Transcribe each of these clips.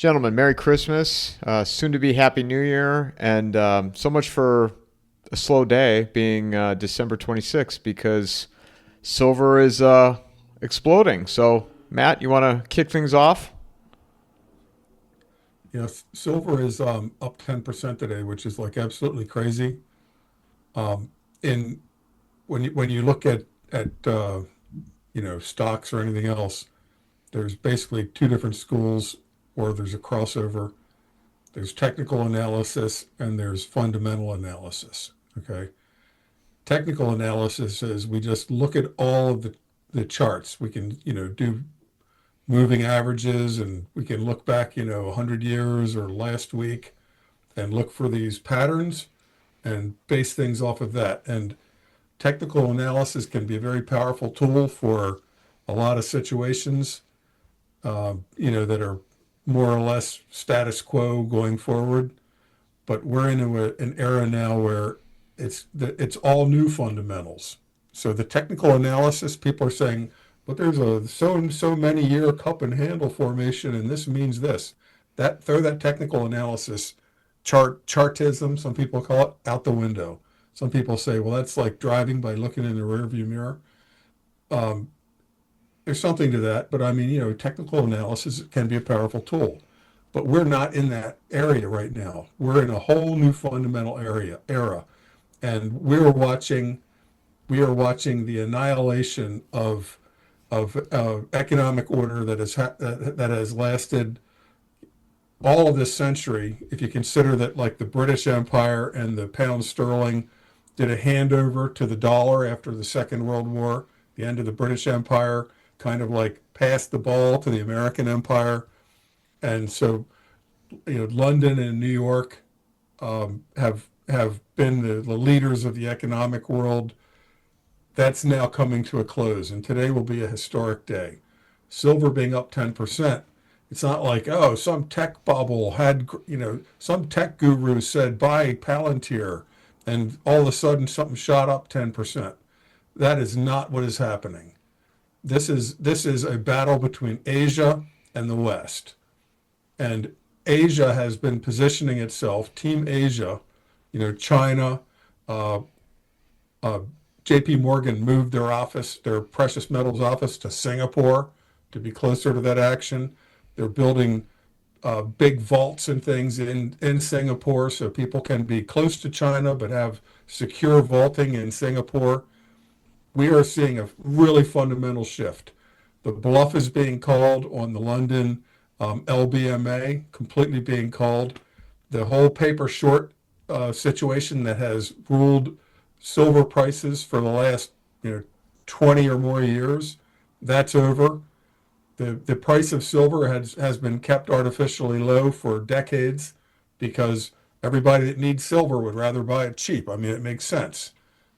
Gentlemen, Merry Christmas, soon to be Happy New Year, and so much for a slow day being December 26th because silver is exploding. So, Matt, you want to kick things off? Yes, silver is up 10% today, which is like absolutely crazy. In when you look at stocks or anything else, there's basically two different schools, or there's a crossover. There's technical analysis and there's fundamental analysis. Okay. Technical analysis is we just look at all of the charts. We can, do moving averages, and we can look back, 100 years or last week and look for these patterns and base things off of that. And technical analysis can be a very powerful tool for a lot of situations, that are more or less status quo going forward. But we're in an era now where it's all new fundamentals. So the technical analysis, people are saying, but there's a so and so many year cup and handle formation, and this means this. That throw that technical analysis chartism, some people call it, out the window. Some people say, well, that's like driving by looking in the rearview mirror. Um, there's something to that, but I mean, technical analysis can be a powerful tool. But we're not in that area right now. We're in a whole new fundamental era, and we are watching the annihilation of economic order that has lasted all of this century. If you consider that, like, the British Empire and the pound sterling did a handover to the dollar after the Second World War, the end of the British Empire kind of like passed the ball to the American Empire, and so London and New York have been the leaders of the economic world. That's now coming to a close, and today will be a historic day. Silver being up 10%. It's not like, oh, some tech bubble had, some tech guru said buy Palantir, and all of a sudden something shot up 10%. That is not what is happening. This is a battle between Asia and the West. And Asia has been positioning itself, Team Asia, China, uh, uh, JP Morgan moved their precious metals office to Singapore to be closer to that action. They're building big vaults and things in Singapore so people can be close to China but have secure vaulting in Singapore. We are seeing a really fundamental shift. The bluff is being called on the London LBMA, completely being called. The whole paper short situation that has ruled silver prices for the last 20 or more years, that's over. The price of silver has been kept artificially low for decades because everybody that needs silver would rather buy it cheap. I mean, it makes sense.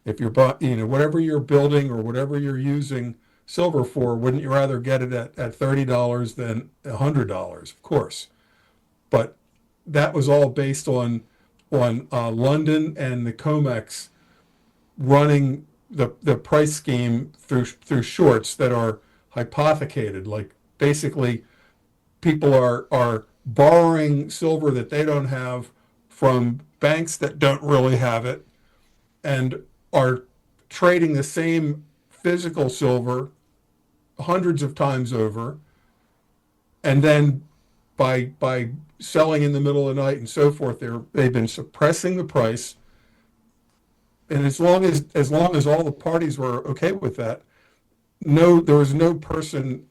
If you're whatever you're building or whatever you're using silver for, wouldn't you rather get it at $30 than $100? Of course. But that was all based on London and the COMEX running the price scheme through shorts that are hypothecated. Like, basically, people are borrowing silver that they don't have from banks that don't really have it, and are trading the same physical silver hundreds of times over, and then by selling in the middle of the night and so forth, they've been suppressing the price. And as long as all the parties were okay with that, no, there was no person,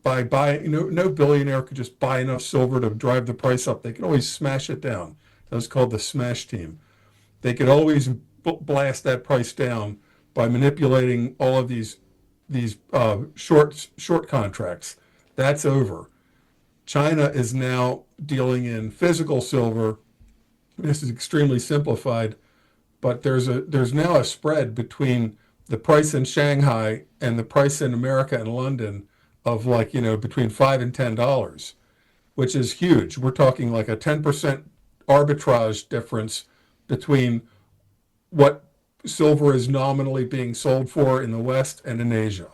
by buying, no billionaire could just buy enough silver to drive the price up. They could always smash it down. That was called the smash team. They could always blast that price down by manipulating all of these short contracts. That's over. China is now dealing in physical silver. This is extremely simplified, but there's now a spread between the price in Shanghai and the price in America and London of, like, between $5 and $10, which is huge. We're talking like a 10% arbitrage difference between what silver is nominally being sold for in the West and in Asia.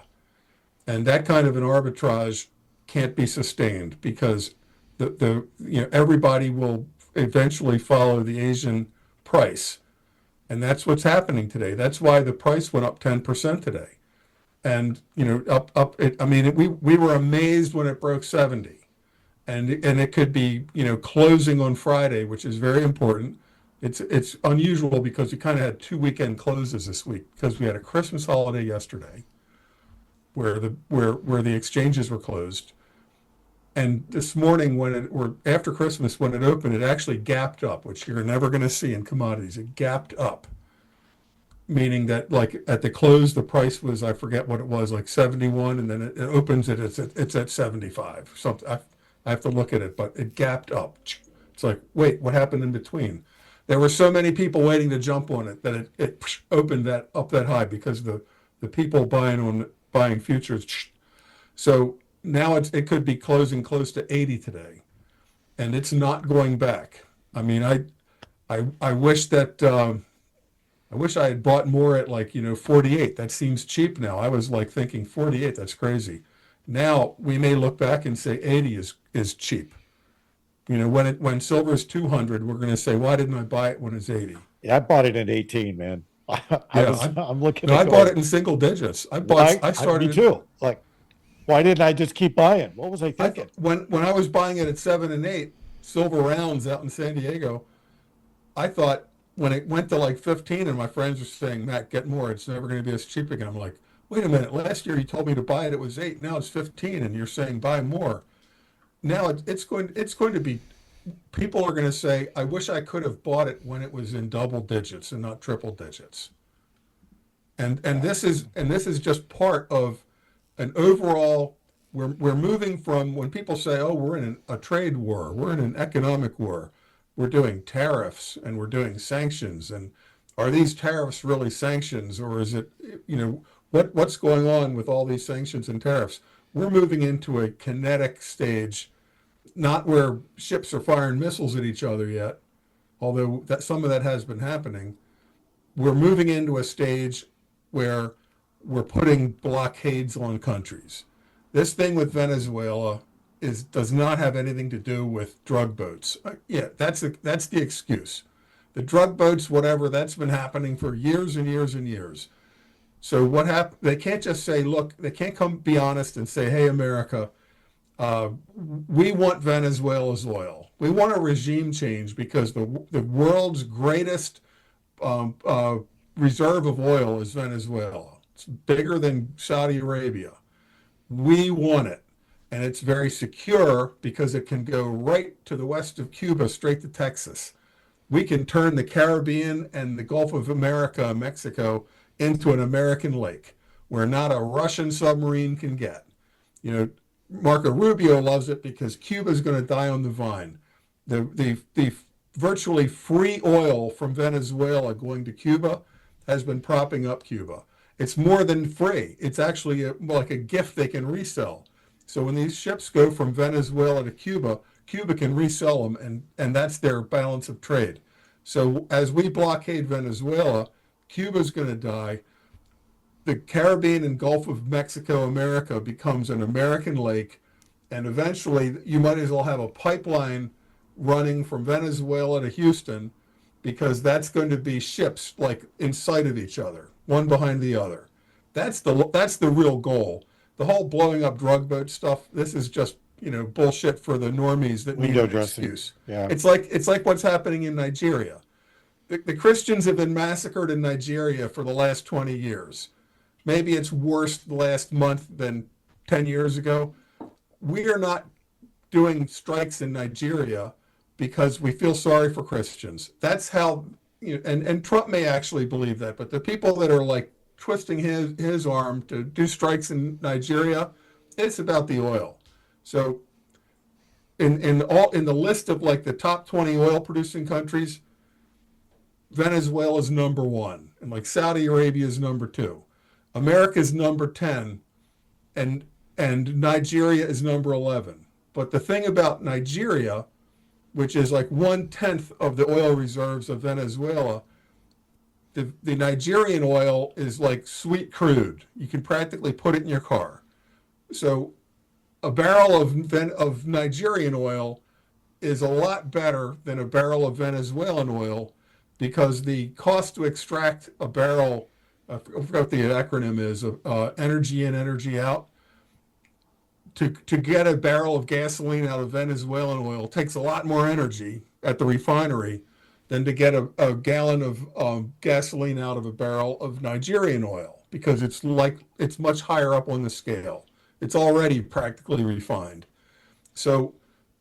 And that kind of an arbitrage can't be sustained because everybody will eventually follow the Asian price. And that's what's happening today. That's why the price went up 10% today. And, we were amazed when it broke 70. And it could be, closing on Friday, which is very important. It's unusual because we kind of had 2 weekend closes this week because we had a Christmas holiday yesterday where the exchanges were closed. And this morning, or after Christmas, when it opened, it actually gapped up, which you're never going to see in commodities. It gapped up, meaning that like at the close, the price was, I forget what it was, like 71, and then it opens it's at 75. Something I have to look at it, but it gapped up. It's like, wait, what happened in between? There were so many people waiting to jump on it that it opened that up that high because the people buying futures. So now it could be closing close to 80 today, and it's not going back. I mean, I wish that I wish I had bought more at 48. That seems cheap now. I was like thinking 48. That's crazy. Now we may look back and say 80 is cheap. When silver is 200, we're going to say, why didn't I buy it when it's 80? Yeah, I bought it at 18, man. I'm looking No, at I bought it in single digits. I started me too. Like, why didn't I just keep buying? What was I thinking? When I was buying it at 7 and 8, silver rounds out in San Diego, I thought when it went to like 15 and my friends were saying, Matt, get more. It's never going to be as cheap again. I'm like, wait a minute. Last year you told me to buy it. It was 8. Now it's 15 and you're saying buy more. Now it's going to be, people are going to say, I wish I could have bought it when it was in double digits and not triple digits. And this is just part of an overall, we're moving from when people say, oh, we're in a trade war, we're in an economic war, we're doing tariffs and we're doing sanctions, and are these tariffs really sanctions, or is it, what's going on with all these sanctions and tariffs? We're moving into a kinetic stage, not where ships are firing missiles at each other yet, although some of that has been happening. We're moving into a stage where we're putting blockades on countries. This thing with Venezuela does not have anything to do with drug boats. That's the excuse. The drug boats, whatever, that's been happening for years and years and years. So what happened? They can't just say, look, they can't come be honest and say, hey, America, we want Venezuela's oil. We want a regime change because the world's greatest reserve of oil is Venezuela. It's bigger than Saudi Arabia. We want it. And it's very secure because it can go right to the west of Cuba, straight to Texas. We can turn the Caribbean and the Gulf of America, Mexico, into an American lake where not a Russian submarine can get. Marco Rubio loves it because Cuba is going to die on the vine. The virtually free oil from Venezuela going to Cuba has been propping up Cuba. It's more than free. It's actually like a gift they can resell. So when these ships go from Venezuela to Cuba, Cuba can resell them, and that's their balance of trade. So as we blockade Venezuela, Cuba's going to die. The Caribbean and Gulf of Mexico, America becomes an American lake, and eventually you might as well have a pipeline running from Venezuela to Houston, because that's going to be ships like in sight of each other, one behind the other. That's the real goal. The whole blowing up drug boat stuff, this is just bullshit for the normies that need an excuse. Yeah. It's like what's happening in Nigeria. The Christians have been massacred in Nigeria for the last 20 years. Maybe it's worse the last month than 10 years ago. We are not doing strikes in Nigeria because we feel sorry for Christians. That's how, and Trump may actually believe that, but the people that are like twisting his arm to do strikes in Nigeria, it's about the oil. So in the list of like the top 20 oil producing countries, Venezuela is number 1, and like Saudi Arabia is number 2. America is number 10, and Nigeria is number 11. But the thing about Nigeria, which is like 1/10 of the oil reserves of Venezuela, the Nigerian oil is like sweet crude. You can practically put it in your car. So a barrel of Nigerian oil is a lot better than a barrel of Venezuelan oil because the cost to extract a barrel, I forgot what the acronym is, energy in, energy out, to get a barrel of gasoline out of Venezuelan oil takes a lot more energy at the refinery than to get a gallon of gasoline out of a barrel of Nigerian oil, because it's much higher up on the scale. It's already practically refined. So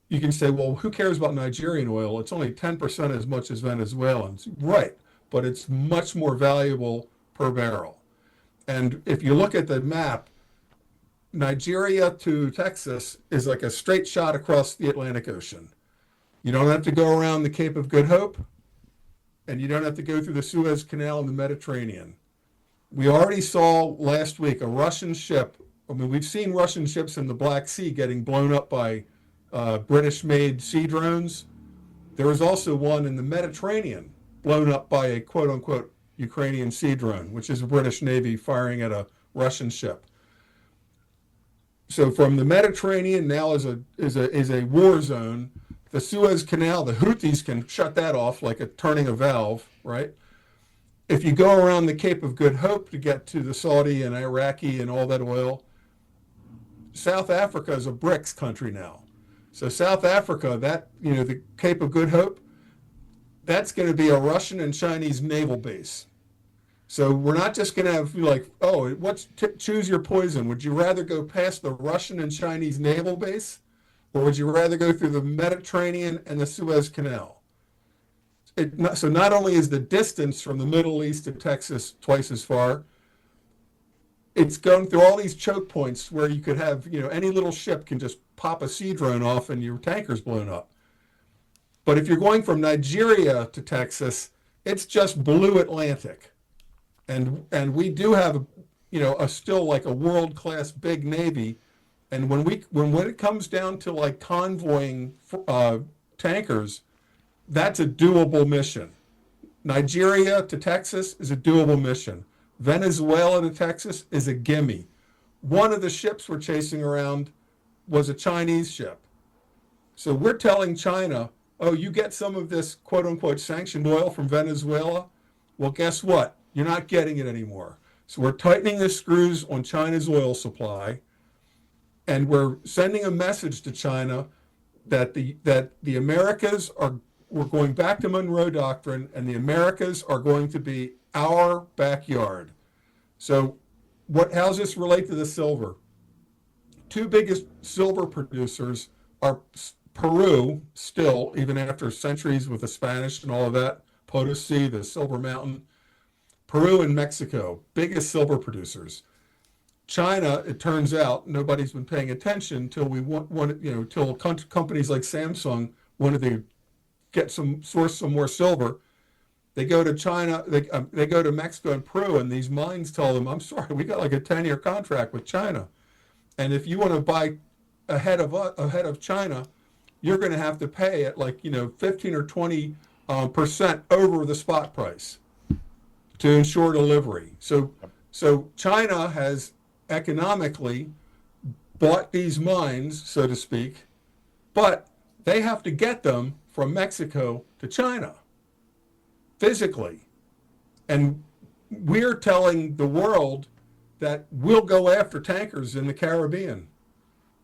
you can say, well, who cares about Nigerian oil? It's only 10% as much as Venezuelans. Right, but it's much more valuable per barrel. And if you look at the map, Nigeria to Texas is like a straight shot across the Atlantic Ocean. You don't have to go around the Cape of Good Hope, and you don't have to go through the Suez Canal and the Mediterranean. We already saw last week a Russian ship. I mean, we've seen Russian ships in the Black Sea getting blown up by British-made sea drones. There was also one in the Mediterranean blown up by a quote-unquote Ukrainian sea drone, which is a British Navy firing at a Russian ship. So from the Mediterranean now is a war zone. The Suez Canal, the Houthis can shut that off like turning a valve, right? If you go around the Cape of Good Hope to get to the Saudi and Iraqi and all that oil, South Africa is a BRICS country now. So South Africa, the Cape of Good Hope, that's going to be a Russian and Chinese naval base. So we're not just going to have choose your poison. Would you rather go past the Russian and Chinese naval base, or would you rather go through the Mediterranean and the Suez Canal? So not only is the distance from the Middle East to Texas twice as far, it's going through all these choke points where you could have, any little ship can just pop a sea drone off and your tanker's blown up. But if you're going from Nigeria to Texas, it's just blue Atlantic. And we do have still like a world-class big Navy. And when it comes down to like convoying tankers, that's a doable mission. Nigeria to Texas is a doable mission. Venezuela to Texas is a gimme. One of the ships we're chasing around was a Chinese ship. So we're telling China, oh, you get some of this quote-unquote sanctioned oil from Venezuela? Well, guess what? You're not getting it anymore. So we're tightening the screws on China's oil supply, and we're sending a message to China that the Americas we're going back to Monroe Doctrine, and the Americas are going to be our backyard. So how's this relate to the silver? Two biggest silver producers are Peru, still, even after centuries with the Spanish and all of that, Potosi, the Silver Mountain. Peru and Mexico, biggest silver producers. China, it turns out, nobody's been paying attention till till companies like Samsung wanted to source some more silver. They go to China, they go to Mexico and Peru, and these mines tell them, I'm sorry, we got like a 10-year contract with China. And if you want to buy ahead of China, you're going to have to pay at 15 or 20% over the spot price to ensure delivery. So China has economically bought these mines, so to speak, but they have to get them from Mexico to China physically. And we're telling the world that we'll go after tankers in the Caribbean.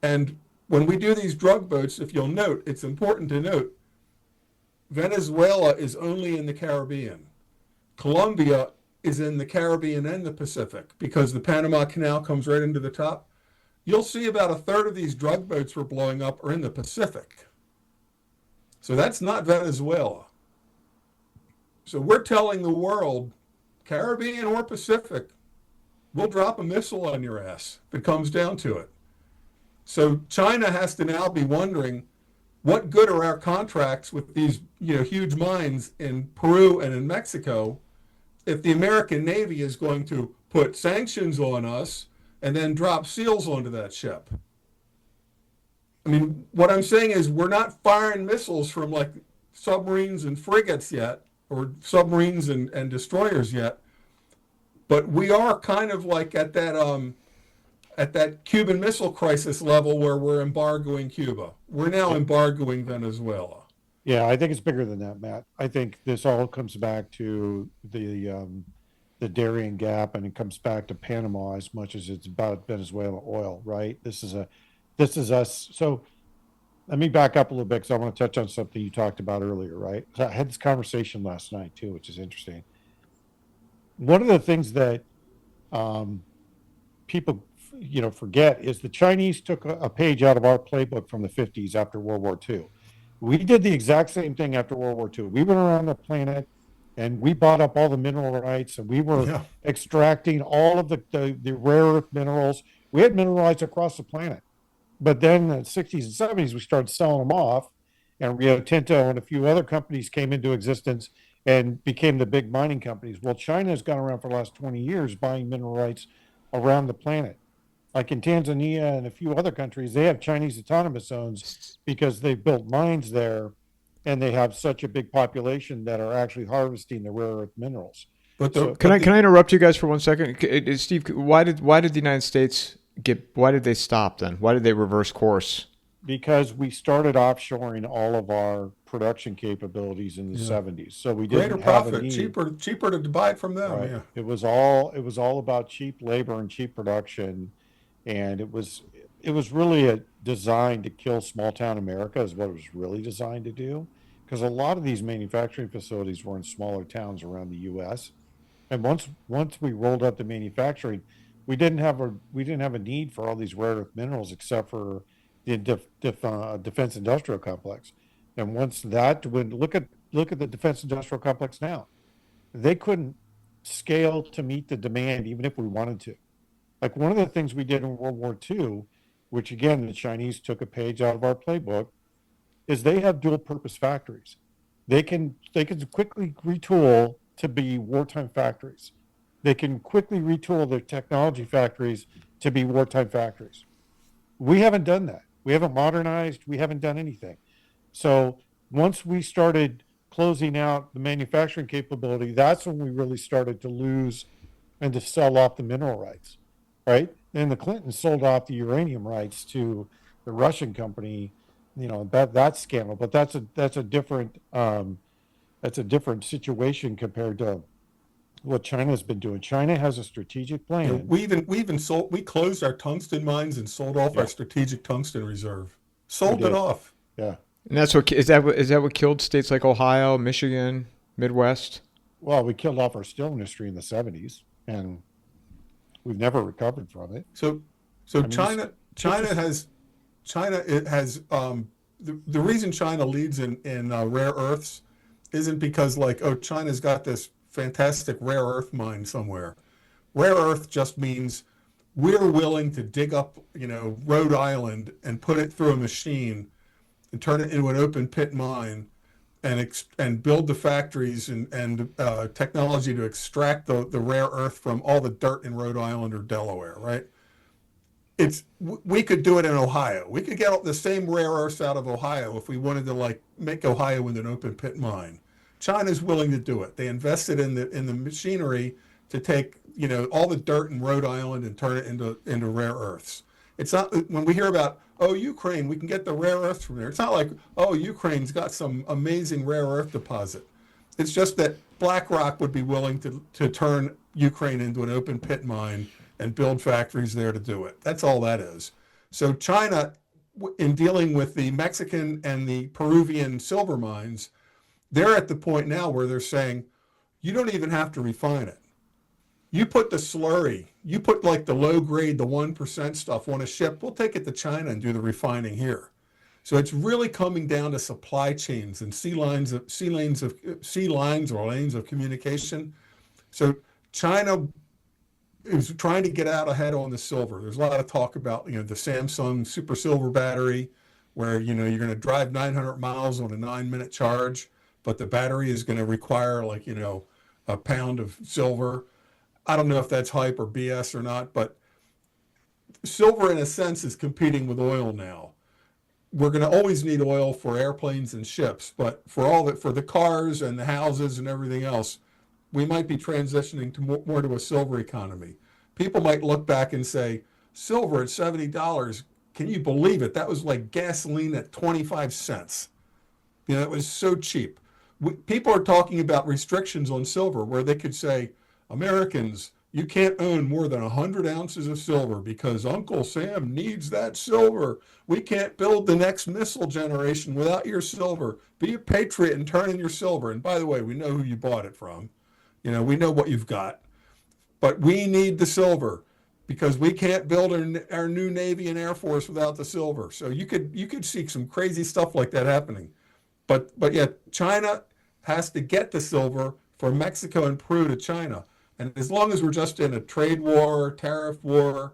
And when we do these drug boats, if you'll note, it's important to note, Venezuela is only in the Caribbean. Colombia is in the Caribbean and the Pacific because the Panama Canal comes right into the top. You'll see about a third of these drug boats we're blowing up are in the Pacific. So that's not Venezuela. So we're telling the world, Caribbean or Pacific, we'll drop a missile on your ass if it comes down to it. So China has to now be wondering, what good are our contracts with these huge mines in Peru and in Mexico if the American Navy is going to put sanctions on us and then drop SEALs onto that ship? I mean, what I'm saying is we're not firing missiles from like submarines and frigates yet, or submarines and destroyers yet, but we are kind of like at that at that Cuban Missile Crisis level where we're embargoing Cuba. We're now embargoing Venezuela. Yeah, I think it's bigger than that, Matt. I think this all comes back to the Darien Gap, and it comes back to Panama as much as it's about Venezuela oil, right? This is us. So let me back up a little bit because I want to touch on something you talked about earlier, right? So I had this conversation last night too, which is interesting. One of the things that um, people, forget is the Chinese took a page out of our playbook from the 50s after World War II. We did the exact same thing after World War II. We went around the planet and we bought up all the mineral rights, and we were Yeah. extracting all of the rare earth minerals. We had mineral rights across the planet. But then in the 60s and 70s, we started selling them off, and Rio Tinto and a few other companies came into existence and became the big mining companies. Well, China has gone around for the last 20 years buying mineral rights around the planet. Like in Tanzania and a few other countries, they have Chinese autonomous zones because they've built mines there, and they have such a big population that are actually harvesting the rare earth minerals. But So Can I interrupt you guys for 1 second? Steve, why did the United States why did they stop then? Why did they reverse course? because we started offshoring all of our production capabilities in the Yeah. 70s. So we Greater didn't have a profit, need. cheaper to buy it from them. Right. Yeah. It was all about cheap labor and cheap production, and it was really designed to kill small town America is what it was really designed to do, because a lot of these manufacturing facilities were in smaller towns around the US. And once we rolled out the manufacturing, we didn't have a need for all these rare earth minerals except for the defense industrial complex. And once that when look at the defense industrial complex now, they couldn't scale to meet the demand even if we wanted to. Like one of the things we did in World War II, which again the Chinese took a page out of our playbook, is they have dual purpose factories. They can quickly retool to be wartime factories. They can quickly retool their technology factories to be wartime factories. We haven't done that. We haven't modernized. We haven't done anything. So once we started closing out the manufacturing capability, that's when we really started to lose and to sell off the mineral rights, right? And the Clintons sold off the uranium rights to the Russian company. That's scandal, but that's a different situation compared to what China's been doing. China has a strategic Yeah, plan. we closed our tungsten mines and sold off our Yeah, strategic tungsten reserve. we Sold it did. off. Yeah. And is that what killed states like Ohio, Michigan, Midwest? Well, we killed off our steel industry in the 70s, and we've never recovered from it. So so I mean, China just China has China it has the reason China leads in rare earths isn't because like, oh, China's got this fantastic rare earth mine somewhere. Rare earth just means we're willing to dig up, Rhode Island and put it through a machine and turn it into an open pit mine and build the factories and technology to extract the rare earth from all the dirt in Rhode Island or Delaware, right? We could do it in Ohio. We could get the same rare earths out of Ohio if we wanted to like make Ohio into an open pit mine. China's willing to do it. They invested in the machinery to take all the dirt in Rhode Island and turn it into rare earths. It's not when we hear about, oh, Ukraine, we can get the rare earths from there. It's not like, oh, Ukraine's got some amazing rare earth deposit. It's just that BlackRock would be willing to turn Ukraine into an open pit mine and build factories there to do it. That's all that is. So China, in dealing with the Mexican and the Peruvian silver mines, they're at the point now where they're saying, you don't even have to refine it. You put the slurry, you put like the low grade, the 1% stuff on a ship, we'll take it to China and do the refining here. So it's really coming down to supply chains and sea lines or lanes of communication. So China is trying to get out ahead on the silver. There's a lot of talk about, the Samsung super silver battery, where, you're going to drive 900 miles on a 9-minute charge, but the battery is going to require like, a pound of silver. I don't know if that's hype or BS or not, but silver in a sense is competing with oil now. We're going to always need oil for airplanes and ships, but for the cars and the houses and everything else, we might be transitioning to more to a silver economy. People might look back and say, silver at $70. Can you believe it? That was like gasoline at 25 cents. You know, it was so cheap. People are talking about restrictions on silver where they could say, Americans, you can't own more than 100 ounces of silver because Uncle Sam needs that silver. We can't build the next missile generation without your silver. Be a patriot and turn in your silver. And by the way, we know who you bought it from. You know, we know what you've got. But we need the silver because we can't build our new Navy and Air Force without the silver. So you could see some crazy stuff like that happening. But yet China has to get the silver for Mexico and Peru to China. And as long as we're just in a trade war, tariff war,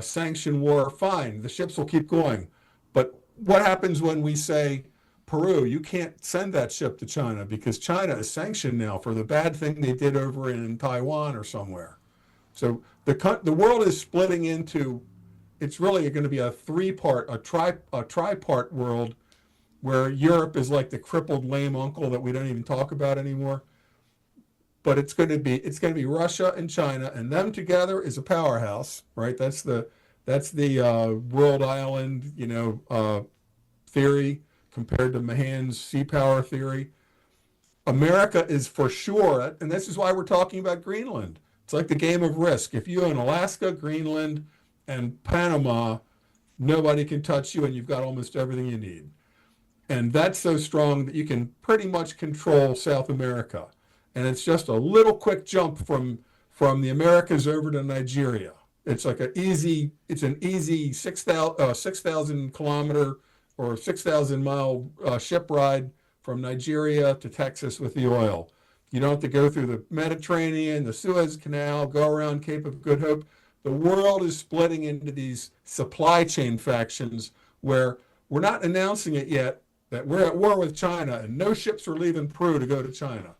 sanction war, fine, the ships will keep going. But what happens when we say, Peru, you can't send that ship to China because China is sanctioned now for the bad thing they did over in Taiwan or somewhere. So the world is splitting into, it's really going to be a tripart world where Europe is like the crippled lame uncle that we don't even talk about anymore. But it's going to be Russia and China, and them together is a powerhouse, right? That's the world island, theory compared to Mahan's sea power theory. America is for sure, and this is why we're talking about Greenland. It's like the game of Risk. If you own Alaska, Greenland, and Panama, nobody can touch you, and you've got almost everything you need. And that's so strong that you can pretty much control South America. And it's just a little quick jump from the Americas over to Nigeria. It's like an easy 6,000 kilometer or 6,000 mile ship ride from Nigeria to Texas with the oil. You don't have to go through the Mediterranean, the Suez Canal, go around Cape of Good Hope. The world is splitting into these supply chain factions where we're not announcing it yet that we're at war with China and no ships are leaving Peru to go to China.